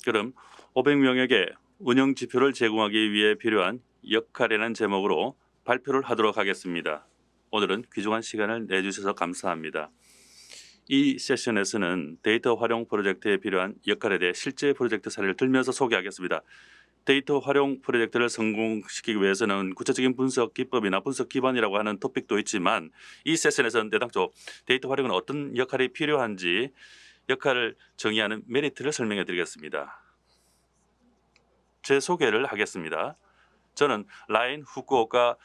그럼 500명에게 운영 지표를 제공하기 위해 필요한 역할이라는 제목으로 발표를 하도록 하겠습니다. 오늘은 귀중한 시간을 내주셔서 감사합니다. 이 세션에서는 데이터 활용 프로젝트에 필요한 역할에 대해 실제 프로젝트 사례를 들면서 소개하겠습니다. 데이터 활용 프로젝트를 성공시키기 위해서는 구체적인 분석 기법이나 분석 기반이라고 하는 토픽도 있지만 이 세션에서는 대당초 데이터 활용은 어떤 역할이 필요한지 역할을 정의하는 메리트를 설명해 드리겠습니다. 제 소개를 하겠습니다. 저는 라인 후쿠오카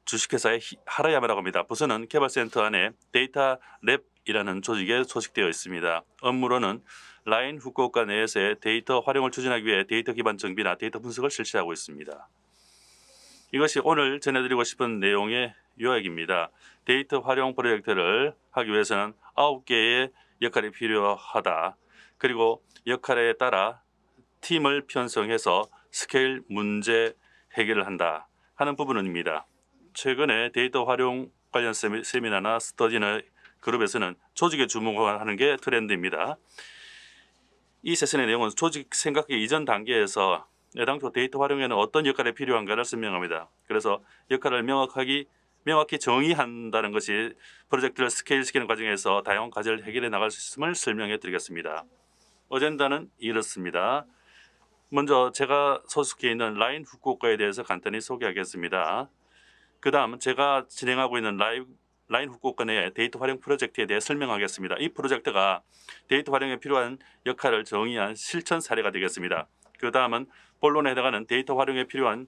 주식회사의 하라야마라고 합니다. 부서는 개발센터 안에 데이터 랩이라는 조직에 소속되어 있습니다. 업무로는 라인 후쿠오카 내에서의 데이터 활용을 추진하기 위해 데이터 기반 정비나 데이터 분석을 실시하고 있습니다. 이것이 오늘 전해드리고 싶은 내용의 요약입니다. 데이터 활용 프로젝트를 하기 위해서는 9개의 역할이 필요하다. 그리고 역할에 따라 팀을 편성해서 스케일 문제 해결을 한다 하는 부분입니다. 최근에 데이터 활용 관련 세미나나 스터디나 그룹에서는 조직에 주목하는 게 트렌드입니다. 이 세션의 내용은 조직 생각하기 이전 단계에서 애당초 데이터 활용에는 어떤 역할이 필요한가를 설명합니다. 그래서 역할을 명확히 정의한다는 것이 프로젝트를 스케일시키는 과정에서 다양한 과제를 해결해 나갈 수 있음을 설명해 드리겠습니다. 어젠다는 이렇습니다. 먼저 제가 소속해 있는 라인 후쿠오카에 대해서 간단히 소개하겠습니다. 그 다음 제가 진행하고 있는 라인 후쿠오카 내 데이터 활용 프로젝트에 대해 설명하겠습니다. 이 프로젝트가 데이터 활용에 필요한 역할을 정의한 실천 사례가 되겠습니다. 그 다음은 본론에 해당하는 데이터 활용에 필요한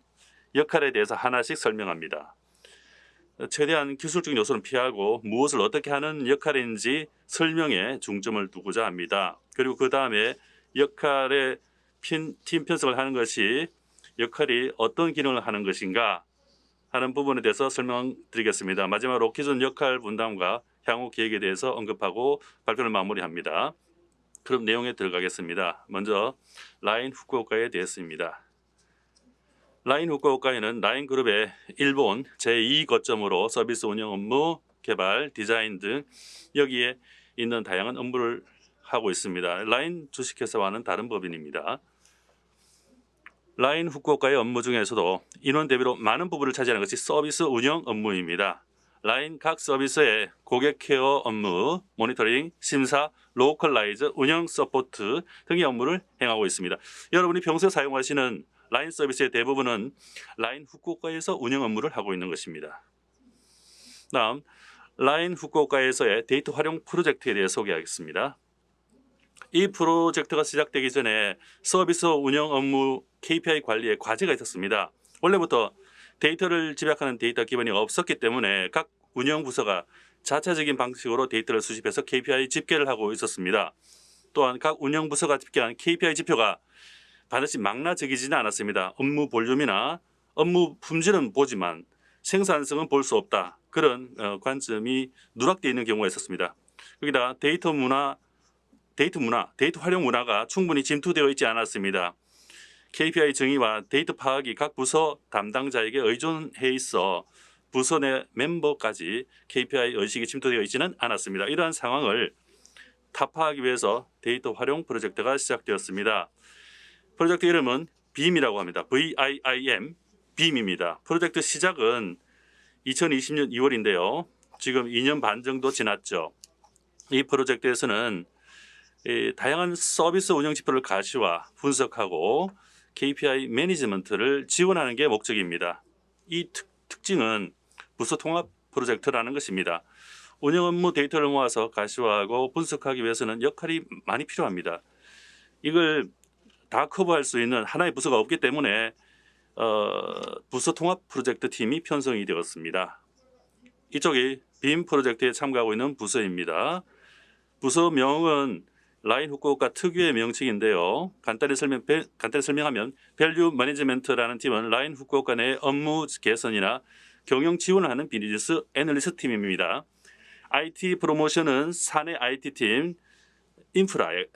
역할에 대해서 하나씩 설명합니다. 최대한 기술적인 요소는 피하고 무엇을 어떻게 하는 역할인지 설명에 중점을 두고자 합니다. 그리고 그 다음에 역할의 팀 편성을 하는 것이 역할이 어떤 기능을 하는 것인가 하는 부분에 대해서 설명드리겠습니다. 마지막으로 기존 역할 분담과 향후 계획에 대해서 언급하고 발표를 마무리합니다. 그럼 내용에 들어가겠습니다. 먼저 라인 후쿠오카에 대해서입니다. 라인 후쿠오카에는 라인 그룹의 일본 제2거점으로 서비스 운영 업무, 개발, 디자인 등 여기에 있는 다양한 업무를 하고 있습니다. 라인 주식회사와는 다른 법인입니다. 라인 후쿠오카의 업무 중에서도 인원 대비로 많은 부분을 차지하는 것이 서비스 운영 업무입니다. 라인 각 서비스의 고객 케어 업무, 모니터링, 심사, 로컬라이즈, 운영 서포트 등의 업무를 행하고 있습니다. 여러분이 평소에 사용하시는 라인 서비스의 대부분은 라인 후쿠오카에서 운영 업무를 하고 있는 것입니다. 다음 라인 후쿠오카에서의 데이터 활용 프로젝트에 대해 소개하겠습니다. 이 프로젝트가 시작되기 전에 서비스 운영 업무 KPI 관리에 과제가 있었습니다. 원래부터 데이터를 집약하는 데이터 기반이 없었기 때문에 각 운영 부서가 자체적인 방식으로 데이터를 수집해서 KPI 집계를 하고 있었습니다. 또한 각 운영 부서가 집계한 KPI 지표가 반드시 망라적이지는 않았습니다. 업무 볼륨이나 업무 품질은 보지만 생산성은 볼 수 없다. 그런 관점이 누락되어 있는 경우가 있었습니다. 여기다 데이터 활용 문화가 충분히 침투되어 있지 않았습니다. KPI 정의와 데이터 파악이 각 부서 담당자에게 의존해 있어 부서 내 멤버까지 KPI 의식이 침투되어 있지는 않았습니다. 이러한 상황을 타파하기 위해서 데이터 활용 프로젝트가 시작되었습니다. 프로젝트 이름은 BIM이라고 합니다. VIIM, BIM입니다. 프로젝트 시작은 2020년 2월인데요. 지금 2년 반 정도 지났죠. 이 프로젝트에서는 다양한 서비스 운영 지표를 가시화, 분석하고 KPI 매니지먼트를 지원하는 게 목적입니다. 이 특징은 부서 통합 프로젝트라는 것입니다. 운영 업무 데이터를 모아서 가시화하고 분석하기 위해서는 역할이 많이 필요합니다. 이걸 다 커버할 수 있는 하나의 부서가 없기 때문에 부서 통합 프로젝트 팀이 편성이 되었습니다. 이쪽이 빔 프로젝트에 참가하고 있는 부서입니다. 부서명은 라인 후쿠오카 특유의 명칭인데요. 간단히 설명하면 밸류 매니지먼트라는 팀은 라인 후쿠오카 내 업무 개선이나 경영 지원을 하는 비즈니스 애널리스트 팀입니다. IT 프로모션은 사내 IT 팀 인프라를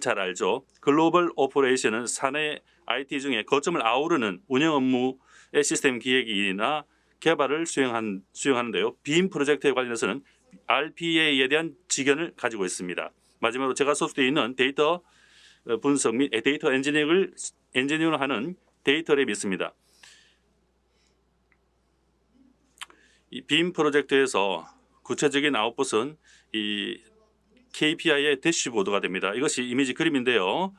잘 알죠. 글로벌 오퍼레이션은 사내 IT 중에 거점을 아우르는 운영 업무의 시스템 기획이나 개발을 수행하는데요. 빔 프로젝트에 관련해서는 RPA에 대한 지견을 가지고 있습니다. 마지막으로 제가 소속되어 있는 데이터 분석 및 데이터 엔지니어를 하는 데이터랩이 있습니다. 이 빔 프로젝트에서 구체적인 아웃풋은 이 KPI의 대시보드가 됩니다. 이것이 이미지 그림인데요.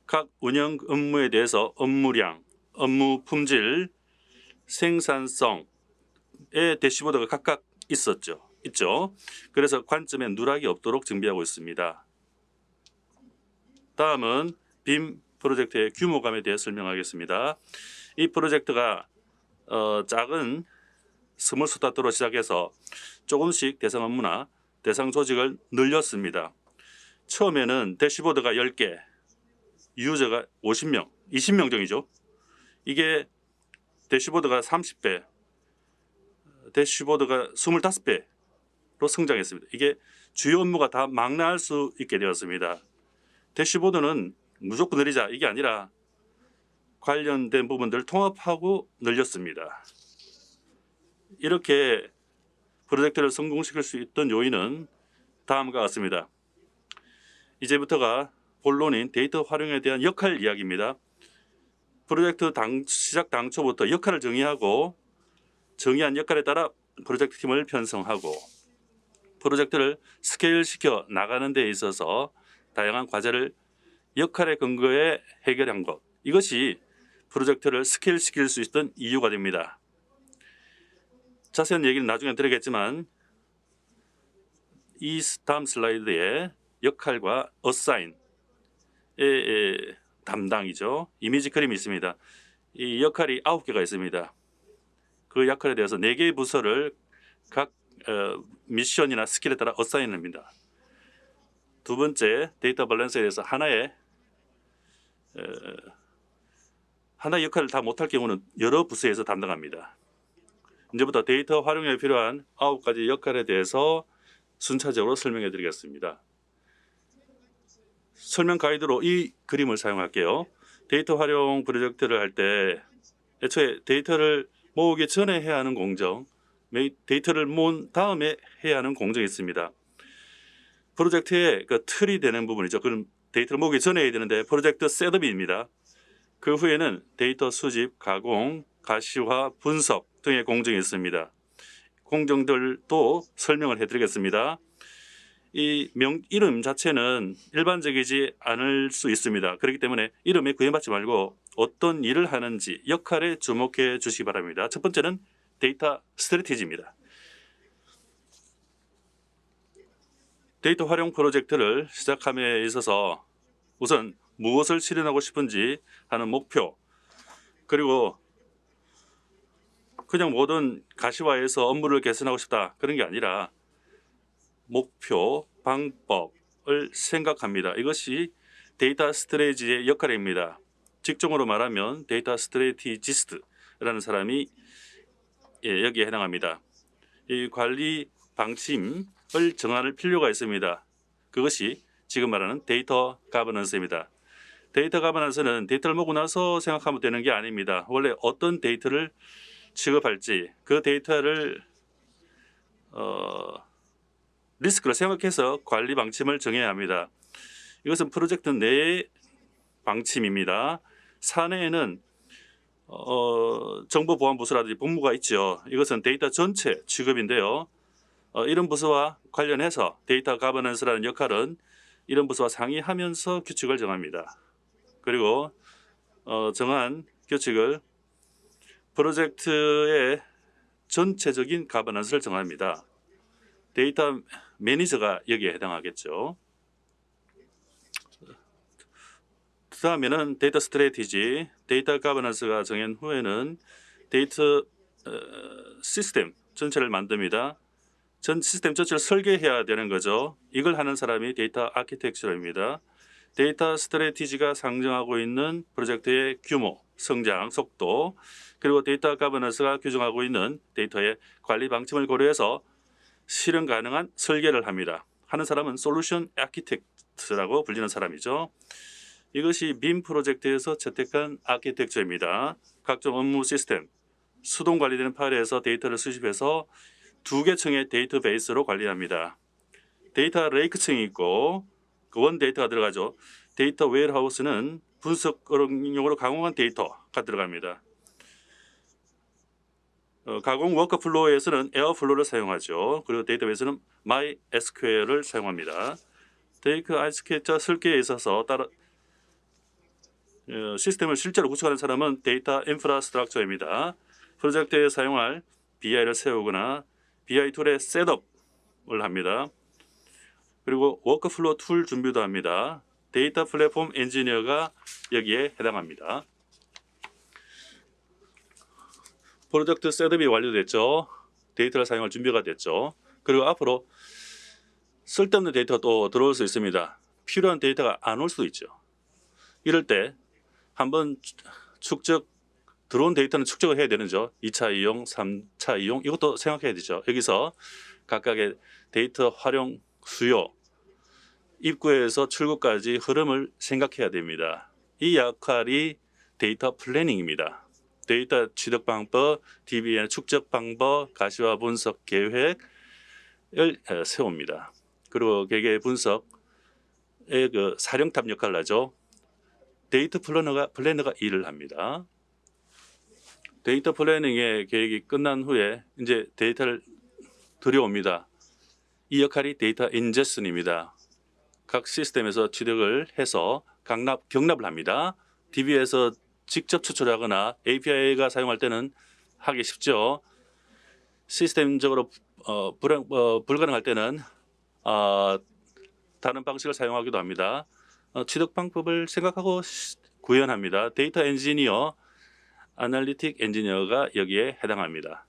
각 운영 업무에 대해서 업무량, 업무 품질, 생산성의 대시보드가 각각 있죠. 그래서 관점에 누락이 없도록 준비하고 있습니다. 다음은 빔 프로젝트의 규모감에 대해 설명하겠습니다. 이 프로젝트가 작은 스몰 스타트로 시작해서 조금씩 대상 업무나 대상 조직을 늘렸습니다. 처음에는 대시보드가 10개, 유저가 50명, 20명 정도죠. 이게 대시보드가 30배, 대시보드가 25배로 성장했습니다. 이게 주요 업무가 다 망라할 수 있게 되었습니다. 대시보드는 무조건 늘리자 이게 아니라 관련된 부분들을 통합하고 늘렸습니다. 이렇게 프로젝트를 성공시킬 수 있던 요인은 다음과 같습니다. 이제부터가 본론인 데이터 활용에 대한 역할 이야기입니다. 프로젝트 시작 당초부터 역할을 정의하고 정의한 역할에 따라 프로젝트 팀을 편성하고 프로젝트를 스케일시켜 나가는 데 있어서 다양한 과제를 역할에 근거해 해결한 것. 이것이 프로젝트를 스케일시킬 수 있던 이유가 됩니다. 자세한 얘기는 나중에 드리겠지만 이 다음 슬라이드에 역할과 어사인의 담당이죠. 이미지 그림이 있습니다. 이 역할이 9개가 있습니다. 그 역할에 대해서 4개의 부서를 각 미션이나 스킬에 따라 어사인합니다. 두 번째 데이터 밸런스에 대해서 하나의 역할을 다 못할 경우는 여러 부서에서 담당합니다. 이제부터 데이터 활용에 필요한 9가지 역할에 대해서 순차적으로 설명해 드리겠습니다. 설명 가이드로 이 그림을 사용할게요. 데이터 활용 프로젝트를 할 때 애초에 데이터를 모으기 전에 해야 하는 공정, 데이터를 모은 다음에 해야 하는 공정이 있습니다. 프로젝트의 그 틀이 되는 부분이죠. 그럼 데이터를 모으기 전에 해야 되는데 프로젝트 셋업입니다. 그 후에는 데이터 수집, 가공, 가시화, 분석 등의 공정이 있습니다. 공정들도 설명을 해드리겠습니다. 이 이름 자체는 일반적이지 않을 수 있습니다. 그렇기 때문에 이름에 구애받지 말고 어떤 일을 하는지 역할에 주목해 주시기 바랍니다. 첫 번째는 데이터 스트래티지입니다. 데이터 활용 프로젝트를 시작함에 있어서 우선 무엇을 실현하고 싶은지 하는 목표, 그리고 그냥 모든 가시화해서 업무를 개선하고 싶다 그런 게 아니라 목표, 방법을 생각합니다. 이것이 데이터 스트레이지의 역할입니다. 직종으로 말하면 데이터 스트레티지스트라는 사람이 여기에 해당합니다. 이 관리 방침을 정할 필요가 있습니다. 그것이 지금 말하는 데이터 가버넌스입니다. 데이터 가버넌스는 데이터를 모으고 나서 생각하면 되는 게 아닙니다. 원래 어떤 데이터를 취급할지 그 데이터를 리스크를 생각해서 관리 방침을 정해야 합니다. 이것은 프로젝트 내의 방침입니다. 사내에는 정보보안부서라든지 본부가 있죠. 이것은 데이터 전체 취급인데요. 이런 부서와 관련해서 데이터 가버넌스라는 역할은 이런 부서와 상의하면서 규칙을 정합니다. 그리고 정한 규칙을 프로젝트의 전체적인 가버넌스를 정합니다. 데이터 매니저가 여기에 해당하겠죠. 그 다음에는 데이터 스트래티지, 데이터 가버넌스가 정한 후에는 데이터 시스템 전체를 만듭니다. 전 시스템 전체를 설계해야 되는 거죠. 이걸 하는 사람이 데이터 아키텍처입니다. 데이터 스트래티지가 상정하고 있는 프로젝트의 규모, 성장, 속도, 그리고 데이터 가버넌스가 규정하고 있는 데이터의 관리 방침을 고려해서 실현 가능한 설계를 합니다. 하는 사람은 솔루션 아키텍트라고 불리는 사람이죠. 이것이 빔 프로젝트에서 채택한 아키텍처입니다. 각종 업무 시스템, 수동 관리되는 파일에서 데이터를 수집해서 2개 층의 데이터베이스로 관리합니다. 데이터 레이크 층이 있고 그 원 데이터가 들어가죠. 데이터 웨어하우스는 분석용으로 가공한 데이터가 들어갑니다. 가공 워크플로우에서는 에어플로우를 사용하죠. 그리고 데이터베이스는 MySQL을 사용합니다. 데이터 아키텍처 설계에 있어서 따라 시스템을 실제로 구축하는 사람은 데이터 인프라스트럭처입니다. 프로젝트에 사용할 BI를 세우거나 BI 툴의 셋업을 합니다. 그리고 워크플로우 툴 준비도 합니다. 데이터 플랫폼 엔지니어가 여기에 해당합니다. 프로젝트 셋업이 완료됐죠. 데이터를 사용할 준비가 됐죠. 그리고 앞으로 쓸데없는 데이터가 또 들어올 수 있습니다. 필요한 데이터가 안 올 수도 있죠. 이럴 때 한번 들어온 데이터는 축적을 해야 되는죠. 2차 이용, 3차 이용 이것도 생각해야 되죠. 여기서 각각의 데이터 활용, 수요, 입구에서 출구까지 흐름을 생각해야 됩니다. 이 역할이 데이터 플래닝입니다. 데이터 취득 방법, DB의 축적 방법, 가시화 분석 계획을 세웁니다. 그리고 개개 분석의 그 사령탑 역할을 하죠. 데이터 플래너가 일을 합니다. 데이터 플래닝의 계획이 끝난 후에 이제 데이터를 들여옵니다. 이 역할이 데이터 인제스션입니다. 각 시스템에서 취득을 해서 경납을 합니다. DB에서 직접 추출하거나 API가 사용할 때는 하기 쉽죠. 시스템적으로 불가능할 때는 다른 방식을 사용하기도 합니다. 취득 방법을 생각하고 구현합니다. 데이터 엔지니어, 아날리틱 엔지니어가 여기에 해당합니다.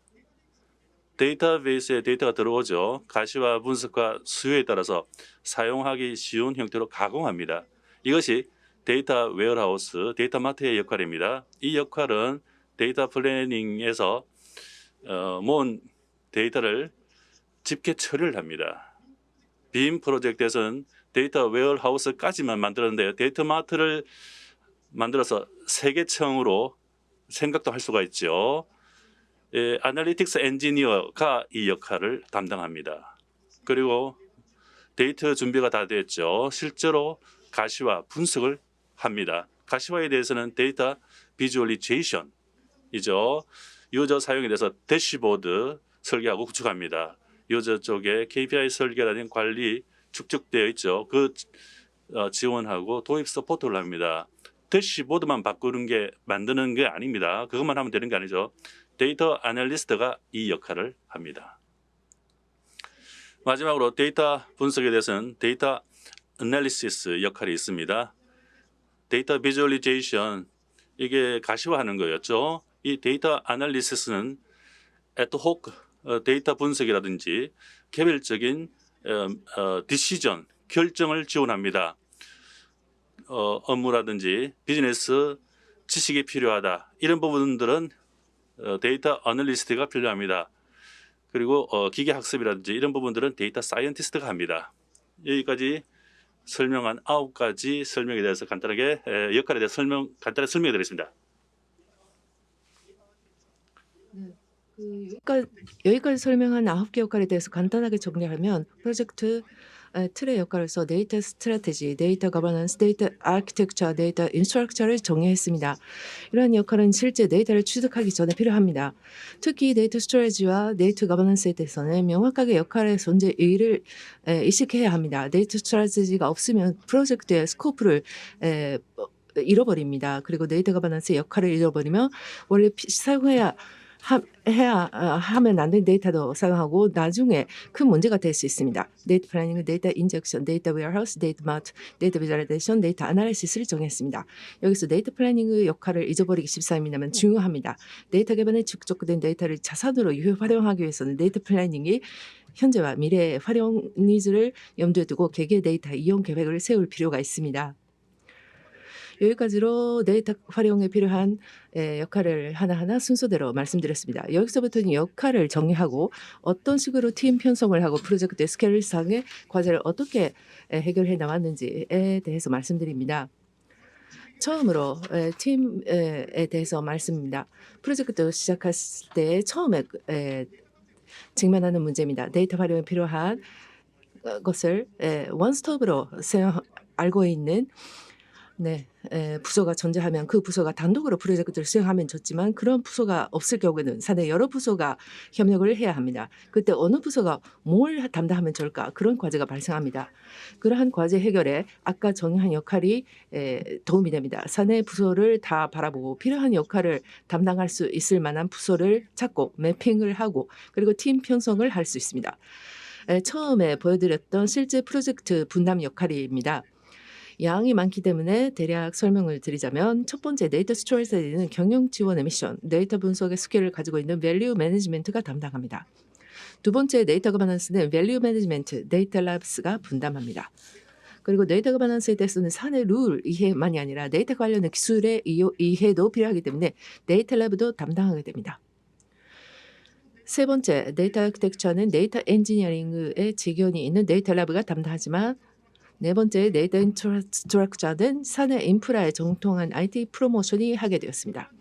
데이터베이스에 데이터가 들어오죠. 가시화 분석과 수요에 따라서 사용하기 쉬운 형태로 가공합니다. 이것이 데이터 웨어하우스, 데이터 마트의 역할입니다. 이 역할은 데이터 플래닝에서 모은 데이터를 집계 처리를 합니다. 빔 프로젝트에서는 데이터 웨어하우스까지만 만들었는데요. 데이터 마트를 만들어서 세계청으로 생각도 할 수가 있죠. 아날리틱스 엔지니어가 이 역할을 담당합니다. 그리고 데이터 준비가 다 됐죠. 실제로 가시화 분석을 합니다. 가시화에 대해서는 데이터 비주얼리제이션이죠. 유저 사용에 대해서 대시보드 설계하고 구축합니다. 유저 쪽에 KPI 설계라는 관리 축적되어 있죠. 그 지원하고 도입 서포트를 합니다. 대시보드만 만드는 게 아닙니다. 그것만 하면 되는 게 아니죠. 데이터 애널리스트가 이 역할을 합니다. 마지막으로 데이터 분석에 대해서는 데이터 애널리시스 역할이 있습니다. 데이터 비주얼리제이션 이게 가시화하는 거였죠. 이 데이터 애널리시스는 애드호크 데이터 분석이라든지 개별적인 디시전 결정을 지원합니다. 업무라든지 비즈니스 지식이 필요하다. 이런 부분들은 데이터 애널리스트가 필요합니다. 그리고 기계학습이라든지 이런 부분들은 데이터 사이언티스트가 합니다. 여기까지 설명한 9가지 설명에 대해서 간단하게 역할에 대해서 간단하게 설명해 드리겠습니다. 여기까지 설명한 9개 역할에 대해서 간단하게 정리하면 프로젝트 틀의 역할에서 데이터 스트래티지, 데이터 거버넌스, 데이터 아키텍처, 데이터 인스트럭처를 정의했습니다. 이러한 역할은 실제 데이터를 취득하기 전에 필요합니다. 특히 데이터 스토리지와 데이터 거버넌스에 대해서는 명확하게 역할의 존재 의의를 의식해야 합니다. 데이터 스트래티지가 없으면 프로젝트의 스코프를 잃어버립니다. 그리고 데이터 거버넌스의 역할을 잃어버리면 원래 하면 안 되는 데이터도 사용하고 나중에 큰 문제가 될 수 있습니다. 데이터 플래닝은 데이터 인젝션, 데이터 웨어하우스, 데이터 마트, 데이터 비주얼라이제이션, 데이터 아나리시스를 정했습니다. 여기서 데이터 플래닝의 역할을 잊어버리기 쉽사입니다만 중요합니다. 데이터 개발에 축적된 데이터를 자산으로 활용하기 위해서는 데이터 플래닝이 현재와 미래의 활용 니즈를 염두에 두고 개개 데이터 이용 계획을 세울 필요가 있습니다. 여기까지로 데이터 활용에 필요한 역할을 하나하나 순서대로 말씀드렸습니다. 여기서부터는 역할을 정리하고 어떤 식으로 팀 편성을 하고 프로젝트 스케일상의 과제를 어떻게 해결해 나왔는지에 대해서 말씀드립니다. 처음으로 팀에 대해서 말씀입니다. 프로젝트 시작했을 때 처음에 직면하는 문제입니다. 데이터 활용에 필요한 것을 원스톱으로 알고 있는 부서가 존재하면 그 부서가 단독으로 프로젝트를 수행하면 좋지만 그런 부서가 없을 경우에는 사내 여러 부서가 협력을 해야 합니다. 그때 어느 부서가 뭘 담당하면 좋을까 그런 과제가 발생합니다. 그러한 과제 해결에 아까 정의한 역할이 도움이 됩니다. 사내 부서를 다 바라보고 필요한 역할을 담당할 수 있을 만한 부서를 찾고 매핑을 하고 그리고 팀 편성을 할 수 있습니다. 처음에 보여드렸던 실제 프로젝트 분담 역할입니다. 양이 많기 때문에 대략 설명을 드리자면 첫 번째 데이터 스토리스는 경영 지원의 미션, 데이터 분석의 스킬을 가지고 있는 밸류 매니지먼트가 담당합니다. 두 번째 데이터 거버넌스는 밸류 매니지먼트, 데이터 랩스가 분담합니다. 그리고 데이터 거버넌스에 대해서는 사내 룰 이해만이 아니라 데이터 관련된 기술의 이해도 필요하기 때문에 데이터 랩도 담당하게 됩니다. 세 번째 데이터 아키텍처는 데이터 엔지니어링의 직연이 있는 데이터 랩가 담당하지만 네 번째 데이터 인프라스트럭처는 사내 인프라에 정통한 IT 프로모션이 하게 되었습니다.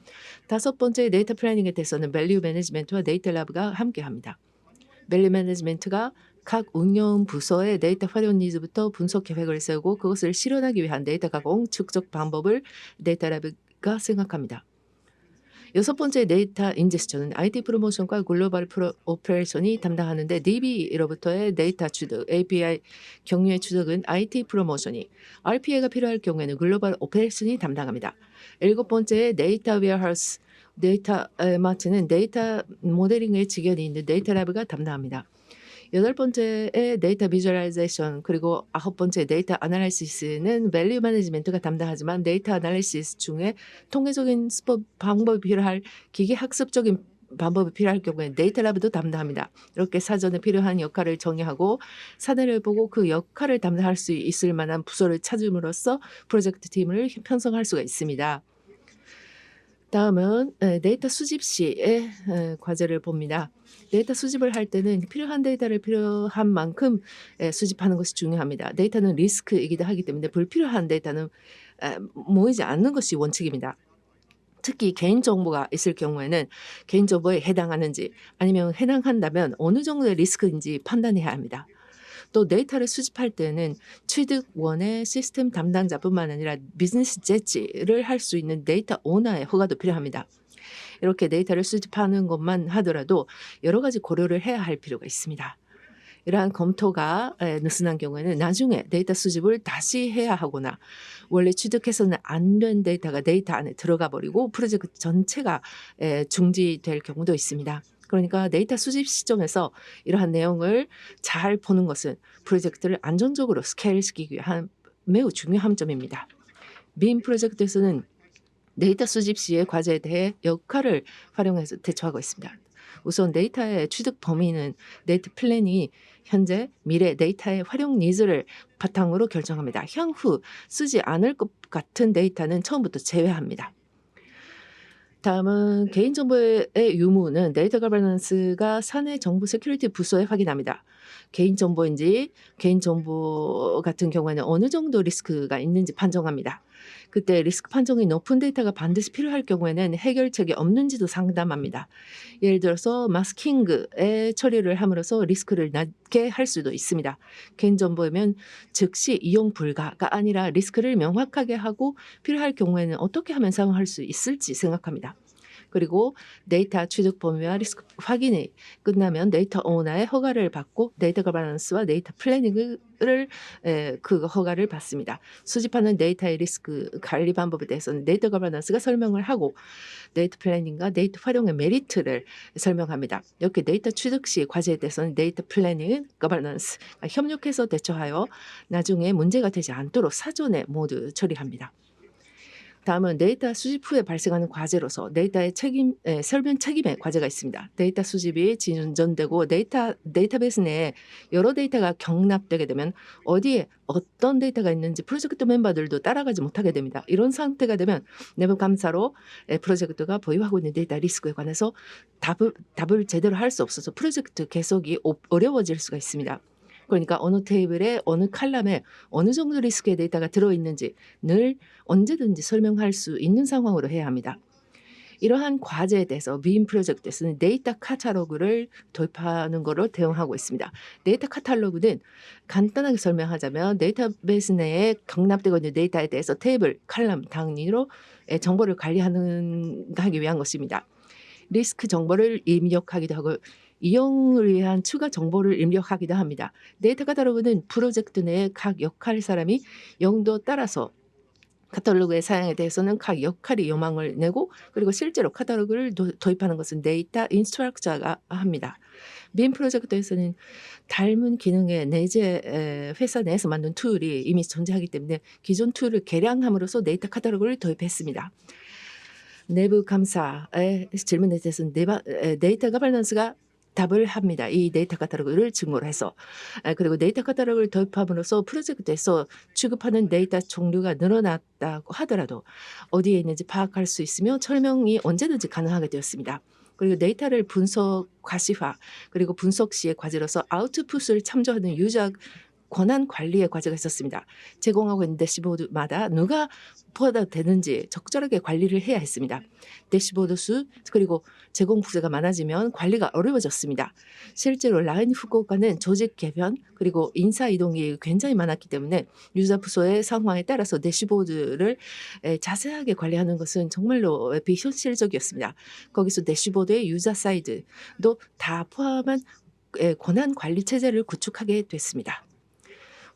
다섯 번째 데이터 플래닝에 대해서는 밸류 매니지먼트와 데이터 랩가 함께합니다. 밸류 매니지먼트가 각 운영 부서의 데이터 활용 니즈부터 분석 계획을 세우고 그것을 실현하기 위한 데이터 가공, 축적 방법을 데이터 랩가 생각합니다. 여섯 번째 데이터 인제스션은 IT 프로모션과 글로벌 오퍼레이션이 담당하는데 DB로부터의 데이터 취득, API 경유의 취득은 IT 프로모션이, RPA가 필요할 경우에는 글로벌 오퍼레이션이 담당합니다. 일곱 번째 데이터 웨어하우스, 데이터 마트는 데이터 모델링의 직연이 있는 데이터 랩가 담당합니다. 여덟 번째의 데이터 비주얼라이제이션 그리고 아홉 번째 데이터 아날리시스는 밸류 매니지먼트가 담당하지만 데이터 아날리시스 중에 통계적인 수법 방법이 필요할 기계 학습적인 방법이 필요할 경우에 데이터 랩도 담당합니다. 이렇게 사전에 필요한 역할을 정의하고 사례를 보고 그 역할을 담당할 수 있을 만한 부서를 찾음으로써 프로젝트 팀을 편성할 수가 있습니다. 다음은 데이터 수집 시의 과제를 봅니다. 데이터 수집을 할 때는 필요한 데이터를 필요한 만큼 수집하는 것이 중요합니다. 데이터는 리스크이기도 하기 때문에 불필요한 데이터는 모이지 않는 것이 원칙입니다. 특히 개인정보가 있을 경우에는 개인정보에 해당하는지 아니면 해당한다면 어느 정도의 리스크인지 판단해야 합니다. 또 데이터를 수집할 때는 취득원의 시스템 담당자뿐만 아니라 비즈니스 재치를 할 수 있는 데이터 오너의 허가도 필요합니다. 이렇게 데이터를 수집하는 것만 하더라도 여러 가지 고려를 해야 할 필요가 있습니다. 이러한 검토가 느슨한 경우에는 나중에 데이터 수집을 다시 해야 하거나 원래 취득해서는 안 된 데이터가 데이터 안에 들어가 버리고 프로젝트 전체가 중지될 경우도 있습니다. 그러니까 데이터 수집 시점에서 이러한 내용을 잘 보는 것은 프로젝트를 안정적으로 스케일시키기 위한 매우 중요한 점입니다. 빔 프로젝트에서는 데이터 수집 시의 과제에 대해 역할을 활용해서 대처하고 있습니다. 우선 데이터의 취득 범위는 데이터 플랜이 현재 미래 데이터의 활용 니즈를 바탕으로 결정합니다. 향후 쓰지 않을 것 같은 데이터는 처음부터 제외합니다. 다음은 개인정보의 유무는 데이터 거버넌스가 사내 정부 세큐리티 부서에 확인합니다. 개인정보인지 개인정보 같은 경우에는 어느 정도 리스크가 있는지 판정합니다. 그때 리스크 판정이 높은 데이터가 반드시 필요할 경우에는 해결책이 없는지도 상담합니다. 예를 들어서 마스킹의 처리를 함으로써 리스크를 낮게 할 수도 있습니다. 개인정보이면 즉시 이용 불가가 아니라 리스크를 명확하게 하고 필요할 경우에는 어떻게 하면 사용할 수 있을지 생각합니다. 그리고 데이터 취득 범위와 리스크 확인이 끝나면 데이터 오너의 허가를 받고 데이터 거버넌스와 데이터 플래닝을 그 허가를 받습니다. 수집하는 데이터의 리스크 관리 방법에 대해서는 데이터 거버넌스가 설명을 하고 데이터 플래닝과 데이터 활용의 메리트를 설명합니다. 이렇게 데이터 취득 시 과제에 대해서는 데이터 플래닝, 거버넌스 협력해서 대처하여 나중에 문제가 되지 않도록 사전에 모두 처리합니다. 다음은 데이터 수집 후에 발생하는 과제로서 데이터의 설명 책임의 과제가 있습니다. 데이터 수집이 진전되고 데이터베이스 내에 여러 데이터가 경납되게 되면 어디에 어떤 데이터가 있는지 프로젝트 멤버들도 따라가지 못하게 됩니다. 이런 상태가 되면 내부 감사로 프로젝트가 보유하고 있는 데이터 리스크에 관해서 답을 제대로 할 수 없어서 프로젝트 계속이 어려워질 수가 있습니다. 그러니까 어느 테이블에 어느 칼럼에 어느 정도 리스크의 데이터가 들어있는지 늘 언제든지 설명할 수 있는 상황으로 해야 합니다. 이러한 과제에 대해서 빔 프로젝트에서는 데이터 카탈로그를 도입하는 거로 대응하고 있습니다. 데이터 카탈로그는 간단하게 설명하자면 데이터베이스 내에 경납되고 있는 데이터에 대해서 테이블, 칼럼 단위로 정보를 하기 위한 것입니다. 리스크 정보를 입력하기도 하고 이용을 위한 추가 정보를 입력하기도 합니다. 데이터 카탈로그는 프로젝트 내의 각 역할 사람이 용도에 따라서 카탈로그의 사용에 대해서는 각 역할이 요망을 내고 그리고 실제로 카탈로그를 도입하는 것은 데이터 인스트럭터가 합니다. 빔 프로젝트에서는 닮은 기능의 내재 회사 내에서 만든 툴이 이미 존재하기 때문에 기존 툴을 개량함으로써 데이터 카탈로그를 도입했습니다. 내부 감사의 질문에 대해서는 데이터 가버넌스가 답을 합니다. 이 데이터 카탈로그를 증거로 해서 그리고 데이터 카탈로그를 도입함으로써 프로젝트에서 취급하는 데이터 종류가 늘어났다고 하더라도 어디에 있는지 파악할 수 있으며 설명이 언제든지 가능하게 되었습니다. 그리고 데이터를 분석, 과시화 그리고 분석 시의 과제로서 아웃풋을 참조하는 유저 권한 관리의 과제가 있었습니다. 제공하고 있는 대시보드마다 누가 보다 되는지 적절하게 관리를 해야 했습니다. 대시보드 수 그리고 제공 부서가 많아지면 관리가 어려워졌습니다. 실제로 라인 후보가는 조직 개편 그리고 인사 이동이 굉장히 많았기 때문에 유저 부서의 상황에 따라서 대시보드를 자세하게 관리하는 것은 정말로 비현실적이었습니다. 거기서 대시보드의 유저 사이드도 다 포함한 권한 관리 체제를 구축하게 됐습니다.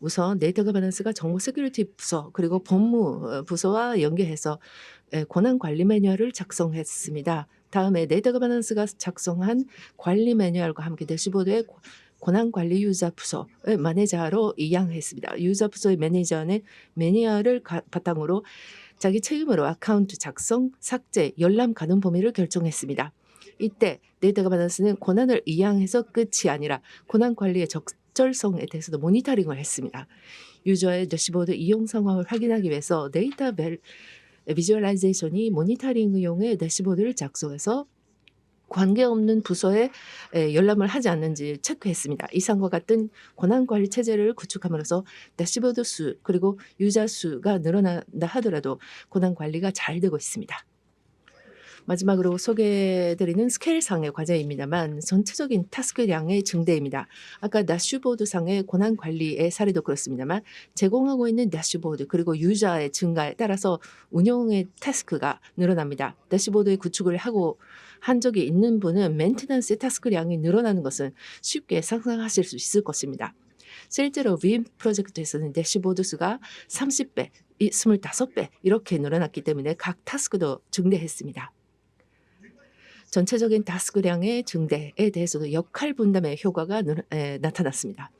우선 데이터 가버넌스가 정보 세큐리티 부서 그리고 법무 부서와 연계해서 권한 관리 매뉴얼을 작성했습니다. 다음에 데이터 가버넌스가 작성한 관리 매뉴얼과 함께 대시보드의 권한 관리 유저 부서의 매니저로 이양했습니다. 유저 부서의 매니저는 매뉴얼을 바탕으로 자기 책임으로 아카운트 작성, 삭제, 열람 가능 범위를 결정했습니다. 이때 데이터 가버넌스는 권한을 이양해서 끝이 아니라 권한 관리의 적절성에 대해서도 모니터링을 했습니다. 유저의 대시보드 이용 상황을 확인하기 위해서 데이터 비주얼라이제이션이 모니터링용의 대시보드를 작성해서 관계없는 부서에 열람을 하지 않는지 체크했습니다. 이상과 같은 권한관리 체제를 구축함으로써 대시보드 수 그리고 유저 수가 늘어난다 하더라도 권한관리가 잘 되고 있습니다. 마지막으로 소개해드리는 스케일상의 과제입니다만 전체적인 타스크량의 증대입니다. 아까 대시보드상의 권한관리의 사례도 그렇습니다만 제공하고 있는 대시보드 그리고 유저의 증가에 따라서 운영의 타스크가 늘어납니다. 대시보드의 구축을 하고 한 적이 있는 분은 메인테넌스 타스크량이 늘어나는 것은 쉽게 상상하실 수 있을 것입니다. 실제로 빔 프로젝트에서는 대시보드 수가 30배, 25배 이렇게 늘어났기 때문에 각 타스크도 증대했습니다. 전체적인 타스크량의 증대에 대해서도 역할 분담의 효과가 나타났습니다.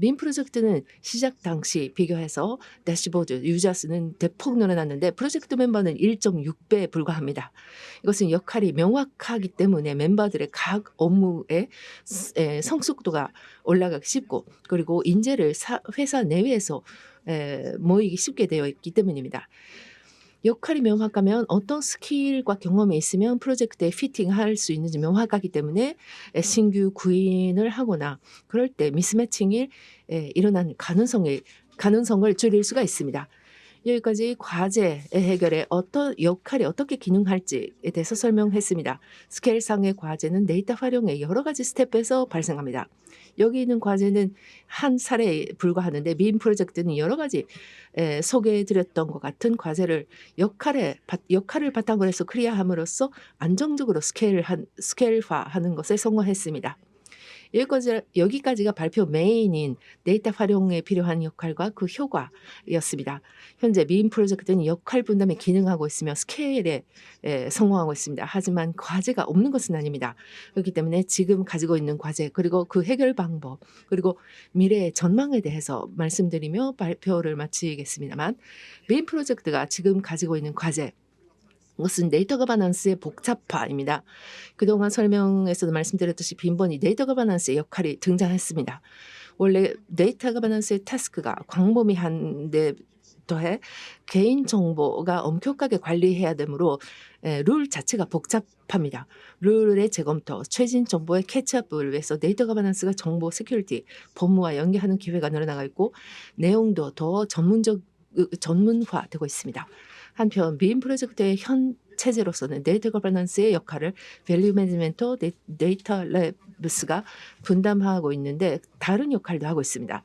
빔 프로젝트는 시작 당시 비교해서 대시보드 유저 수는 대폭 늘어났는데 프로젝트 멤버는 1.6배에 불과합니다. 이것은 역할이 명확하기 때문에 멤버들의 각 업무의 성숙도가 올라가기 쉽고 그리고 인재를 회사 내외에서 모이기 쉽게 되어 있기 때문입니다. 역할이 명확하면 어떤 스킬과 경험이 있으면 프로젝트에 피팅할 수 있는지 명확하기 때문에 신규 구인을 하거나 그럴 때 미스매칭이 일어나는 가능성을 줄일 수가 있습니다. 여기까지 과제 해결에 어떤 역할이 어떻게 기능할지에 대해서 설명했습니다. 스케일상의 과제는 데이터 활용의 여러 가지 스텝에서 발생합니다. 여기 있는 과제는 한 사례에 불과하는데 빔 프로젝트는 여러 가지 소개해드렸던 것 같은 과제를 역할을 바탕으로 해서 클리어함으로써 안정적으로 스케일화하는 것에 성공했습니다. 여기까지가 발표 메인인 데이터 활용에 필요한 역할과 그 효과였습니다. 현재 빔 프로젝트는 역할 분담에 기능하고 있으며 스케일에 성공하고 있습니다. 하지만 과제가 없는 것은 아닙니다. 그렇기 때문에 지금 가지고 있는 과제 그리고 그 해결 방법 그리고 미래의 전망에 대해서 말씀드리며 발표를 마치겠습니다만 빔 프로젝트가 지금 가지고 있는 과제 이것은 데이터 가버넌스의 복잡화입니다. 그동안 설명에서도 말씀드렸듯이 빈번히 데이터 가버넌스의 역할이 등장했습니다. 원래 데이터 가버넌스의 타스크가 광범위한데 더해 개인정보가 엄격하게 관리해야 되므로 룰 자체가 복잡합니다. 룰의 재검토, 최신 정보의 캐치업을 위해서 데이터 가버넌스가 정보 세큐리티, 법무와 연계하는 기회가 늘어나고 있고 내용도 더 전문화되고 있습니다. 한편 빔 프로젝트의 체제로서는 데이터 거버넌스의 역할을 밸류 매니지먼트 데이터 랩스가 분담하고 있는데 다른 역할도 하고 있습니다.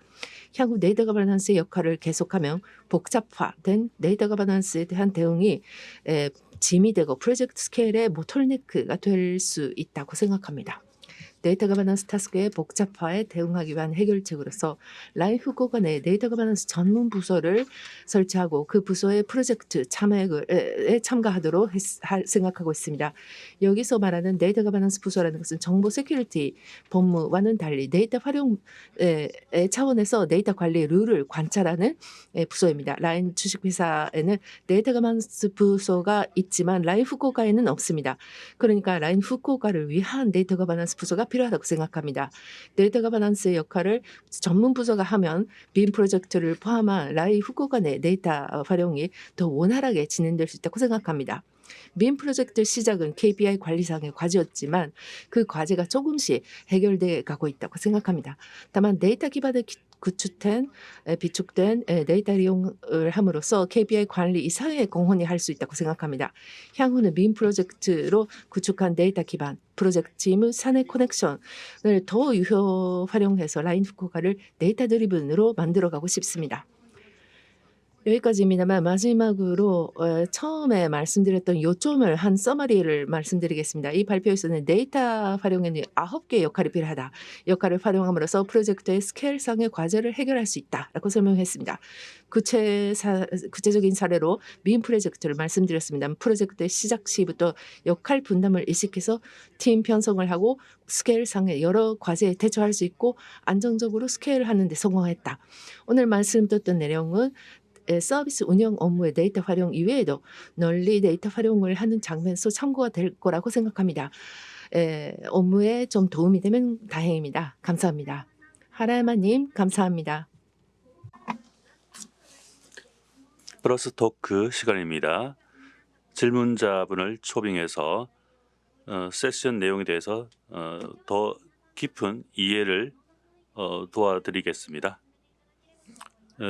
향후 데이터 거버넌스의 역할을 계속하면 복잡화된 데이터 거버넌스에 대한 대응이 짐이 되고 프로젝트 스케일의 보틀네크가 될 수 있다고 생각합니다. 데이터 거버넌스 타스크의 복잡화에 대응하기 위한 해결책으로서 라인 후쿠오카 내 데이터 거버넌스 전문 부서를 설치하고 그 부서의 프로젝트 참여에 참가하도록 생각하고 있습니다. 여기서 말하는 데이터 거버넌스 부서라는 것은 정보 세큐리티 법무와는 달리 데이터 활용 차원에서 데이터 관리 룰을 관찰하는 부서입니다. 라인 주식회사에는 데이터 거버넌스 부서가 있지만 라인 후쿠오카에는 없습니다. 그러니까 라인 후쿠오카를 위한 데이터 거버넌스 부서가 필요하다고 생각합니다. 데이터 거버넌스의 역할을 전문 부서가 하면 빔 프로젝트를 포함한 라인 후쿠오카 내 데이터 활용이 더 원활하게 진행될 수 있다고 생각합니다. 빔 프로젝트 시작은 KPI 관리상의 과제였지만 그 과제가 조금씩 해결돼 가고 있다고 생각합니다. 다만 데이터 기반의 비축된 데이터 이용을 함으로써 KPI 관리 이상의 공헌이 할 수 있다고 생각합니다. 향후는 빔 프로젝트로 구축한 데이터 기반 프로젝트 팀의 사내 커넥션을 더 유효 활용해서 라인 후쿠오카를 데이터 드리븐으로 만들어가고 싶습니다. 여기까지입니다만 마지막으로 처음에 말씀드렸던 요점을 한 서머리를 말씀드리겠습니다. 이 발표에서는 데이터 활용에는 9개의 역할이 필요하다. 역할을 활용함으로써 프로젝트의 스케일상의 과제를 해결할 수 있다라고 설명했습니다. 구체적인 사례로 빔 프로젝트를 말씀드렸습니다. 프로젝트의 시작 시부터 역할 분담을 의식해서 팀 편성을 하고 스케일상의 여러 과제에 대처할 수 있고 안정적으로 스케일하는 데 성공했다. 오늘 말씀드렸던 내용은 서비스 운영 업무의 데이터 활용 이외에도 널리 데이터 활용을 하는 장면에서 참고가 될 거라고 생각합니다. 업무에 좀 도움이 되면 다행입니다. 감사합니다. 하라야마님 감사합니다. 플러스 토크 시간입니다. 질문자분을 초빙해서 세션 내용에 대해서 더 깊은 이해를 도와드리겠습니다.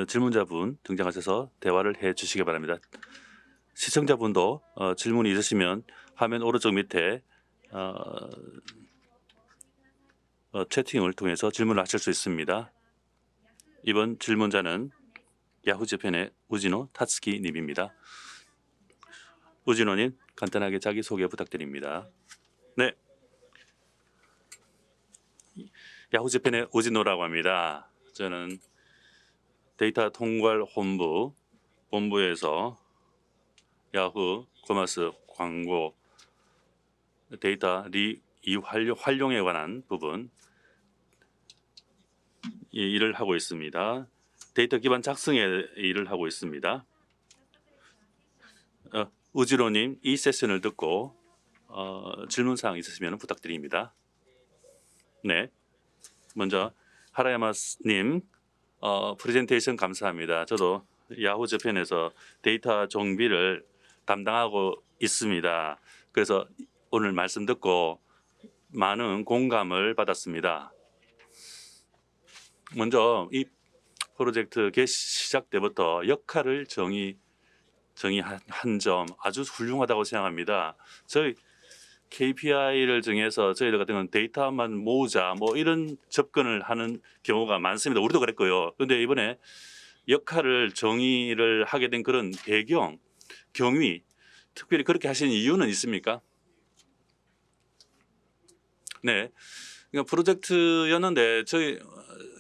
질문자분 등장하셔서 대화를 해주시기 바랍니다. 시청자분도 질문이 있으시면 화면 오른쪽 밑에 채팅을 통해서 질문을 하실 수 있습니다. 이번 질문자는 야후재팬의 우진호 타츠키 님입니다. 우진호님 간단하게 자기소개 부탁드립니다. 네, 야후재팬의 우진호라고 합니다. 저는 데이터 통괄 본부에서 야후 커머스 광고 데이터 활용에 관한 부분 일을 하고 있습니다. 데이터 기반 작성에 일을 하고 있습니다. 우지로님 이 세션을 듣고 질문사항 있으시면 부탁드립니다. 네, 먼저 하라야마님 프레젠테이션 감사합니다. 저도 야후 재팬에서 데이터 정비를 담당하고 있습니다. 그래서 오늘 말씀 듣고 많은 공감을 받았습니다. 먼저 이 프로젝트 시작 때부터 역할을 정의한 점 아주 훌륭하다고 생각합니다. 저희 KPI를 정해서 저희들 같은 경우는 데이터만 모으자 뭐 이런 접근을 하는 경우가 많습니다. 우리도 그랬고요. 그런데 이번에 역할을 정의를 하게 된 그런 배경, 경위, 특별히 그렇게 하신 이유는 있습니까? 네, 그러니까 프로젝트였는데 저희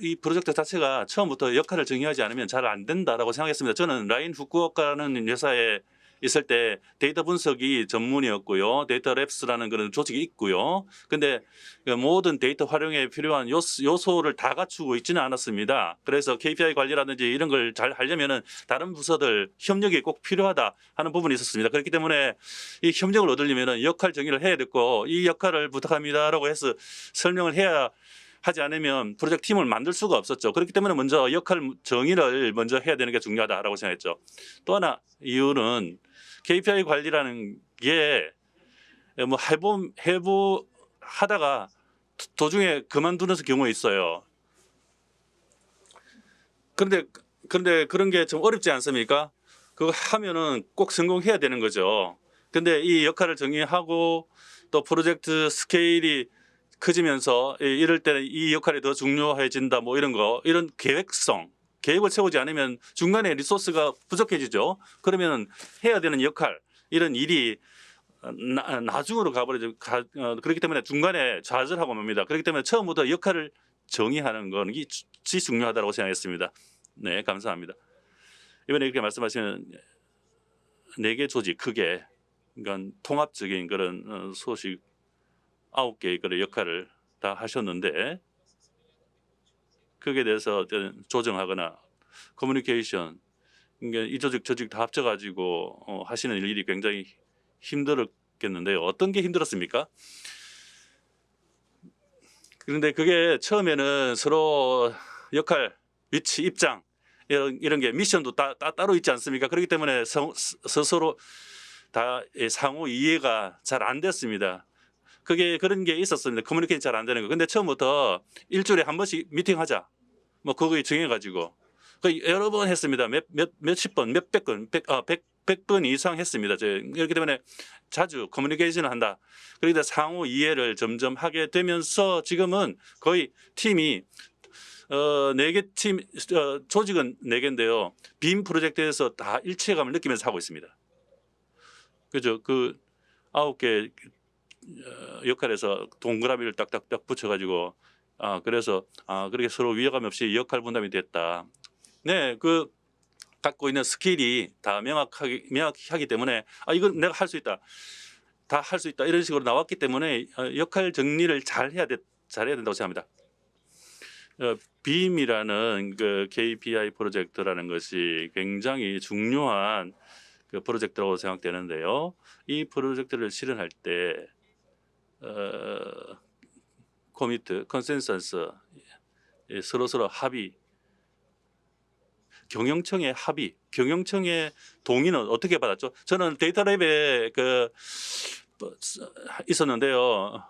이 프로젝트 자체가 처음부터 역할을 정의하지 않으면 잘 안 된다라고 생각했습니다. 저는 라인 후쿠오카라는 회사에 있을 때 데이터 분석이 전문이었고요. 데이터 랩스라는 그런 조직이 있고요. 근데 모든 데이터 활용에 필요한 요소를 다 갖추고 있지는 않았습니다. 그래서 KPI 관리라든지 이런 걸 잘 하려면은 다른 부서들 협력이 꼭 필요하다 하는 부분이 있었습니다. 그렇기 때문에 이 협력을 얻으려면은 역할 정의를 해야 됐고 이 역할을 부탁합니다라고 해서 설명을 해야 하지 않으면 프로젝트 팀을 만들 수가 없었죠. 그렇기 때문에 먼저 역할 정의를 먼저 해야 되는 게 중요하다라고 생각했죠. 또 하나 이유는 KPI 관리라는 게 뭐 해보 하다가 도중에 그만두는 경우가 있어요. 그런데 그런 게 좀 어렵지 않습니까? 그거 하면은 꼭 성공해야 되는 거죠. 근데 이 역할을 정의하고 또 프로젝트 스케일이 커지면서 이럴 때는 이 역할이 더 중요해진다 뭐 이런 거 이런 계획성 계획을 세우지 않으면 중간에 리소스가 부족해지죠. 그러면 해야 되는 역할 이런 일이 나중으로 가버리죠. 그렇기 때문에 중간에 좌절하고 맙니다. 그렇기 때문에 처음부터 역할을 정의하는 건 이게 중요하다고 생각했습니다. 네, 감사합니다. 이번에 이렇게 말씀하시는 4개 조직 크게 그러니까 통합적인 그런 소식 9개의 그런 역할을 다 하셨는데 거기에 대해서 조정하거나 커뮤니케이션 그러니까 이 조직 저 조직 다 합쳐가지고 하시는 일이 굉장히 힘들었겠는데요. 어떤 게 힘들었습니까? 그런데 그게 처음에는 서로 역할, 위치, 입장 이런 게 미션도 따로 있지 않습니까? 그렇기 때문에 스스로 다 상호 이해가 잘 안 됐습니다. 그게 그런 게 있었습니다. 커뮤니케이션 잘 안 되는 거. 근데 처음부터 일주일에 한 번씩 미팅하자. 뭐 그거 정해가지고 여러 번 했습니다. 몇십 번, 몇백 번, 100번 이상 했습니다. 그렇기 때문에 자주 커뮤니케이션을 한다. 그러다 상호 이해를 점점 하게 되면서 지금은 거의 팀이 4개 팀 조직은 4개인데요. 빔 프로젝트에서 다 일체감을 느끼면서 하고 있습니다. 그죠? 그 9개 역할에서 동그라미를 딱딱딱 붙여가지고 그래서 그렇게 서로 위화감 없이 역할 분담이 됐다. 네, 그 갖고 있는 스킬이 다 명확하기 때문에 이건 내가 할 수 있다, 다 할 수 있다 이런 식으로 나왔기 때문에 역할 정리를 잘해야 된다고 생각합니다. 빔이라는 그 KPI 프로젝트라는 것이 굉장히 중요한 그 프로젝트라고 생각되는데요. 이 프로젝트를 실현할 때 코미트, 컨센서스, 서로 합의, 경영청의 합의, 경영청의 동의는 어떻게 받았죠? 저는 데이터랩에 있었는데요.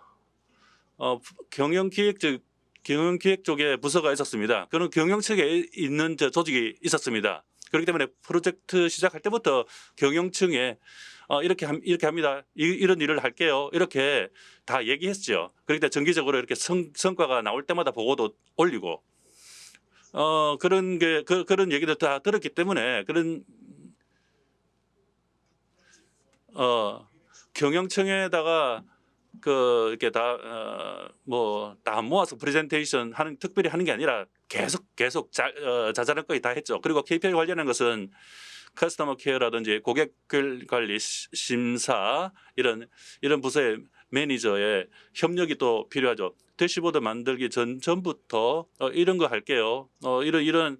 경영기획 쪽에 부서가 있었습니다. 그런 경영청에 있는 조직이 있었습니다. 그렇기 때문에 프로젝트 시작할 때부터 경영층에 이렇게 합니다. 이런 일을 할게요. 이렇게 다 얘기했죠. 그렇기 때문에 정기적으로 이렇게 성과가 나올 때마다 보고도 올리고 그런 얘기도 다 들었기 때문에 그런 경영청에다가 이렇게 다 모아서 프레젠테이션 특별히 하는 게 아니라 계속 자잘한 거에 다 했죠. 그리고 KPI 관련한 것은 커스터머 케어라든지 고객 관리 심사 이런 부서의 매니저의 협력이 또 필요하죠. 대시보드 만들기 전부터 이런 거 할게요. 이런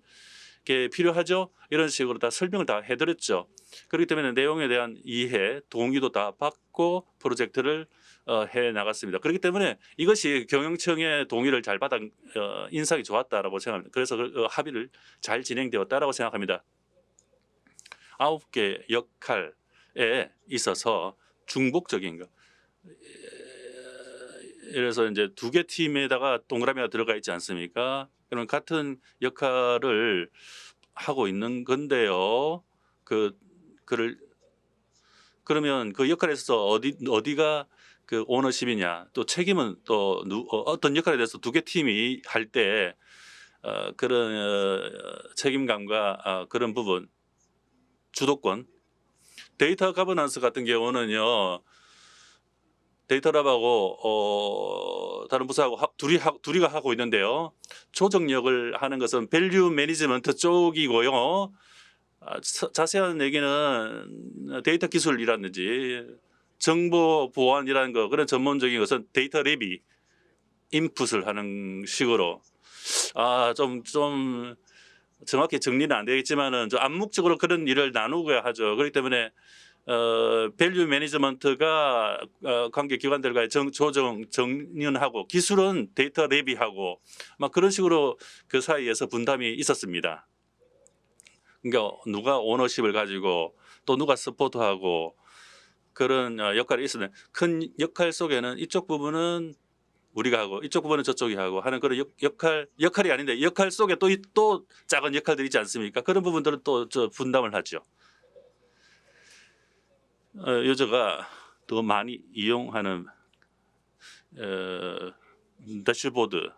게 필요하죠. 이런 식으로 다 설명을 다 해드렸죠. 그렇기 때문에 내용에 대한 이해, 동의도 다 받고 프로젝트를 해 나갔습니다. 그렇기 때문에 이것이 경영청의 동의를 잘 받아 인상이 좋았다라고 생각합니다. 그래서 합의를 잘 진행되었다라고 생각합니다. 9개 역할에 있어서 중복적인 거. 그래서 이제 2개 팀에다가 동그라미가 들어가 있지 않습니까? 그럼 같은 역할을 하고 있는 건데요. 그러면 그 역할에서 어디가 그 오너십이냐, 또 책임은 또 어떤 역할에 대해서 2개 팀이 할 때 그런 책임감과 그런 부분, 주도권, 데이터 가버넌스 같은 경우는요. 데이터랩하고 다른 부서하고 둘이가 하고 있는데요. 조정력을 하는 것은 밸류 매니지먼트 쪽이고요. 자세한 얘기는 데이터 기술이라든지 정보 보안이라는 거 그런 전문적인 것은 데이터 랩이 인풋을 하는 식으로 좀 정확히 정리는 안 되겠지만은 좀 암묵적으로 그런 일을 나누고야 하죠. 그렇기 때문에 밸류 매니지먼트가 관계 기관들과의 정연하고 기술은 데이터 랩이하고 막 그런 식으로 그 사이에서 분담이 있었습니다. 그러니까 누가 오너십을 가지고 또 누가 서포트하고 그런 역할이 있었는데 큰 역할 속에는 이쪽 부분은 우리가 하고 이쪽 부분은 저쪽이 하고 하는 그런 역할이 아닌데 역할 속에 또 작은 역할들이 있지 않습니까? 그런 부분들은 또 분담을 하죠. 유저가 더 많이 이용하는 대시보드,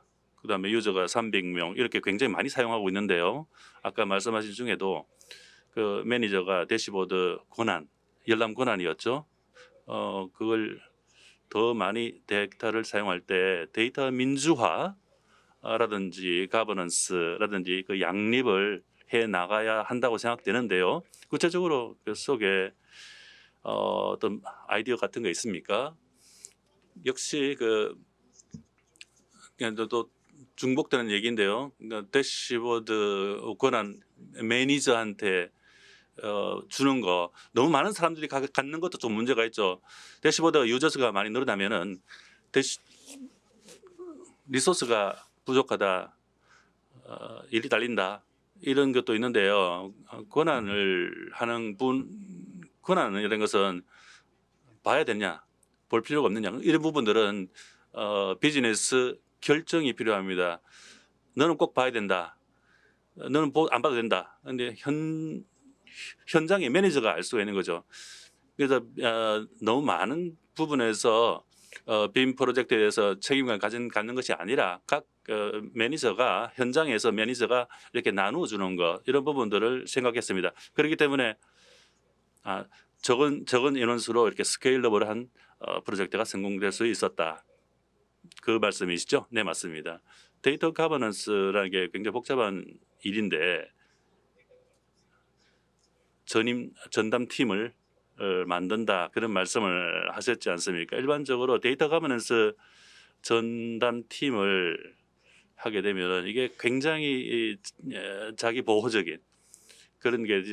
그다음에 유저가 300명 이렇게 굉장히 많이 사용하고 있는데요. 아까 말씀하신 중에도 그 매니저가 대시보드 권한, 열람 권한이었죠. 그걸 더 많이 데이터를 사용할 때 데이터 민주화라든지 가버넌스라든지 그 양립을 해 나가야 한다고 생각되는데요. 구체적으로 그 속에 어떤 아이디어 같은 거 있습니까? 역시 그냥 또 중복되는 얘기인데요. 그러니까 대시보드 권한 매니저한테 주는 거, 너무 많은 사람들이 갖는 것도 좀 문제가 있죠. 대시보드 유저수가 많이 늘어나면은 리소스가 부족하다, 일이 달린다, 이런 것도 있는데요. 권한을 하는 권한은 이런 것은 봐야 되냐, 볼 필요가 없느냐, 이런 부분들은 비즈니스 결정이 필요합니다. 너는 꼭 봐야 된다, 너는 안 봐도 된다. 근데 현장의 매니저가 알 수가 있는 거죠. 그래서 너무 많은 부분에서 빔 프로젝트에 대해서 책임감을 갖는 것이 아니라 각 매니저가, 현장에서 매니저가 이렇게 나누어 주는 것, 이런 부분들을 생각했습니다. 그렇기 때문에 적은 인원수로 이렇게 스케일러블한 프로젝트가 성공될 수 있었다, 그 말씀이시죠? 네, 맞습니다. 데이터 가버넌스라는 게 굉장히 복잡한 일인데 전담 팀을 만든다, 그런 말씀을 하셨지 않습니까? 일반적으로 데이터 가버넌스 전담 팀을 하게 되면 이게 굉장히 자기 보호적인 그런 게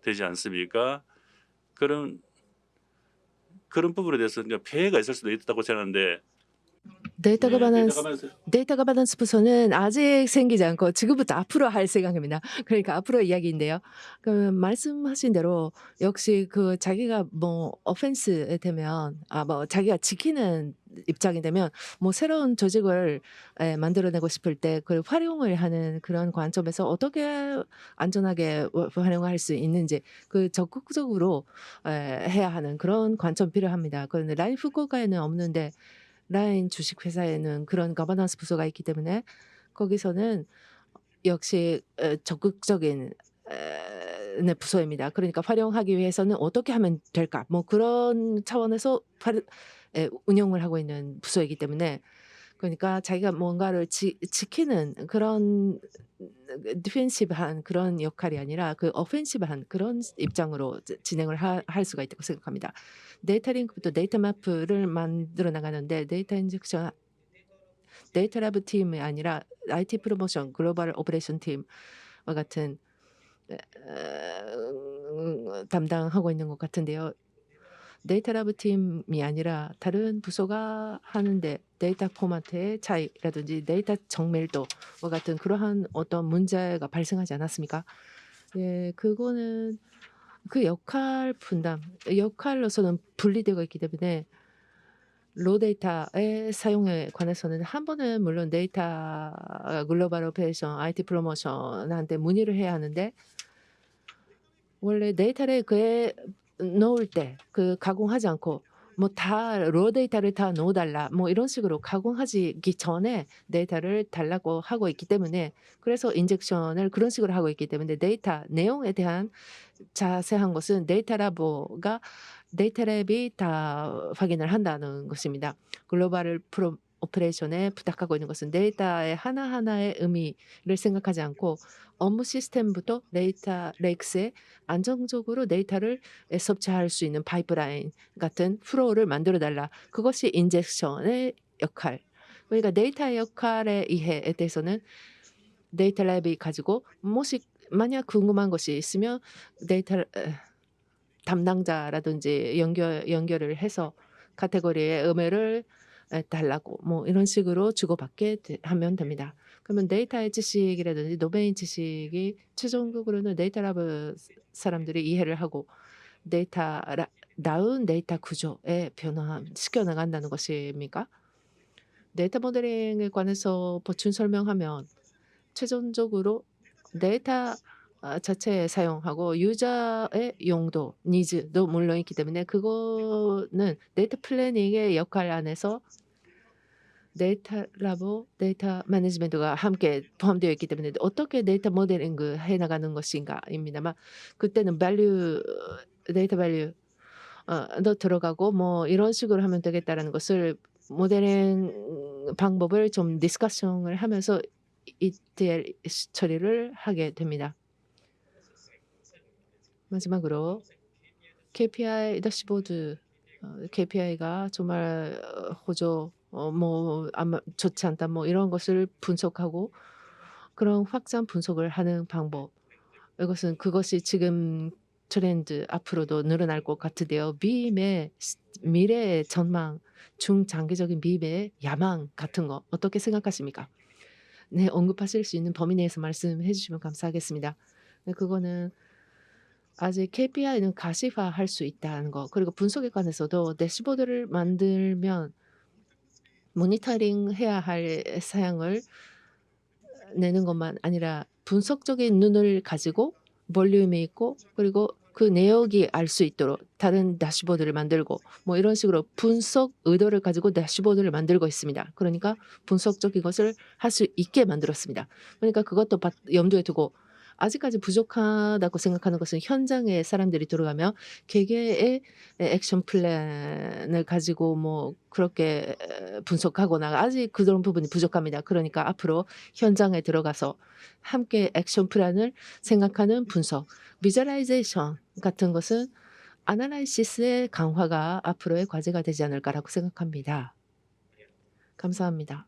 되지 않습니까? 그런 부분에 대해서 폐해가 있을 수도 있다고 생각하는데, 데이터 데이터 가버넌스 가버넌스 데이터 가버넌스 부서는 아직 생기지 않고 지금부터 앞으로 할 생각입니다. 그러니까 앞으로 이야기인데요. 그 말씀하신 대로 역시 그 자기가 뭐 오펜스에 되면 뭐 자기가 지키는 입장이 되면 뭐 새로운 조직을 만들어내고 싶을 때 그걸 활용을 하는 그런 관점에서 어떻게 안전하게 활용할 수 있는지 그 적극적으로 해야 하는 그런 관점 필요합니다. 그런데 라인 후쿠오카에는 없는데 라인 주식회사에는 그런 거버넌스 부서가 있기 때문에 거기서는 역시 적극적인 네, 부서입니다. 그러니까 활용하기 위해서는 어떻게 하면 될까? 뭐 그런 차원에서 운영을 하고 있는 부서이기 때문에 그러니까 자기가 뭔가를 지키는 그런 디펜시브한 그런 역할이 아니라 그 오펜시브한 그런 입장으로 진행을 할 수가 있다고 생각합니다. 데이터 링크부터 데이터 마프를 만들어 나가는데 데이터 인젝션 데이터 랩 팀이 아니라 IT 프로모션 글로벌 오퍼레이션 팀과 같은 담당하고 있는 것 같은데요. 데이터 랩 팀이 아니라 다른 부서가 하는데 데이터 포마트의 차이라든지 데이터 정밀도와 같은 그러한 어떤 문제가 발생하지 않았습니까? 예, 그거는 그 역할 분담, 역할로서는 분리되어 있기 때문에 로 데이터의 사용에 관해서는 한 번은 물론 데이터 글로벌 오퍼레이션 IT 프로모션한테 문의를 해야 하는데 원래 데이터를 그에 넣을 때 그 가공하지 않고 뭐 다 로 데이터를 다 넣어달라 뭐 이런 식으로 가공하기 전에 데이터를 달라고 하고 있기 때문에 그래서 인젝션을 그런 식으로 하고 있기 때문에 데이터 내용에 대한 자세한 것은 데이터랩이 다 확인을 한다는 것입니다. 글로벌 오퍼레이션에 부탁하고 있는 것은 데이터의 하나하나의 의미를 생각하지 않고 업무 시스템부터 데이터 레이크스에 안정적으로 데이터를 섭취할 수 있는 파이프라인 같은 플로우를 만들어 달라. 그것이 인젝션의 역할. 그러니까 데이터의 역할에 의해에 대해서는 데이터 랩이 가지고 만약 궁금한 것이 있으면 데이터 담당자라든지 연결을 해서 카테고리의 의미를 달라고 뭐 이런 식으로 주고받게 하면 됩니다. 그러면 데이터의 지식이라든지 도메인 지식이 최종적으로는 데이터 랩 사람들이 이해를 하고 나은 데이터 구조에 변화시켜 나간다는 것입니까? 데이터 모델링에 관해서 보충 설명하면 최종적으로 데이터 자체에 사용하고 유저의 용도, 니즈도 물론 있기 때문에 그거는 데이터 플래닝의 역할 안에서 데이터 라보, 데이터 매니지먼트가 함께 포함되어 있기 때문에 어떻게 데이터 모델링을 해 나가는 것인가입니다만 그때는 밸류 데이터 밸류 도 들어가고 뭐 이런 식으로 하면 되겠다라는 것을 모델링 방법을 좀 디스커션을 하면서 ETL 처리를 하게 됩니다. 마지막으로 KPI 대시보드 KPI가 정말 호조 뭐 아마 좋지 않다 뭐 이런 것을 분석하고 그런 확장 분석을 하는 방법. 이것은 그것이 지금 트렌드 앞으로도 늘어날 것 같은데요. 미래의 미래의 전망, 중장기적인 미래의 야망 같은 거 어떻게 생각하십니까? 네, 언급하실 수 있는 범위 내에서 말씀해 주시면 감사하겠습니다. 네, 그거는 아직 KPI는 가시화할 수 있다는 거. 그리고 분석에 관해서도 대시보드를 만들면 모니터링 해야 할 사양을 내는 것만 아니라 분석적인 눈을 가지고 볼륨이 있고 그리고 그 내역이 알 수 있도록 다른 대시보드를 만들고 뭐 이런 식으로 분석 의도를 가지고 대시보드를 만들고 있습니다. 그러니까 분석적인 것을 할 수 있게 만들었습니다. 그러니까 그것도 염두에 두고 아직까지 부족하다고 생각하는 것은 현장에 사람들이 들어가면 개개의 액션 플랜을 가지고 뭐 그렇게 분석하거나 아직 그런 부분이 부족합니다. 그러니까 앞으로 현장에 들어가서 함께 액션 플랜을 생각하는 분석, 비주얼라이제이션 같은 것은 아나라이시스의 강화가 앞으로의 과제가 되지 않을까라고 생각합니다. 감사합니다.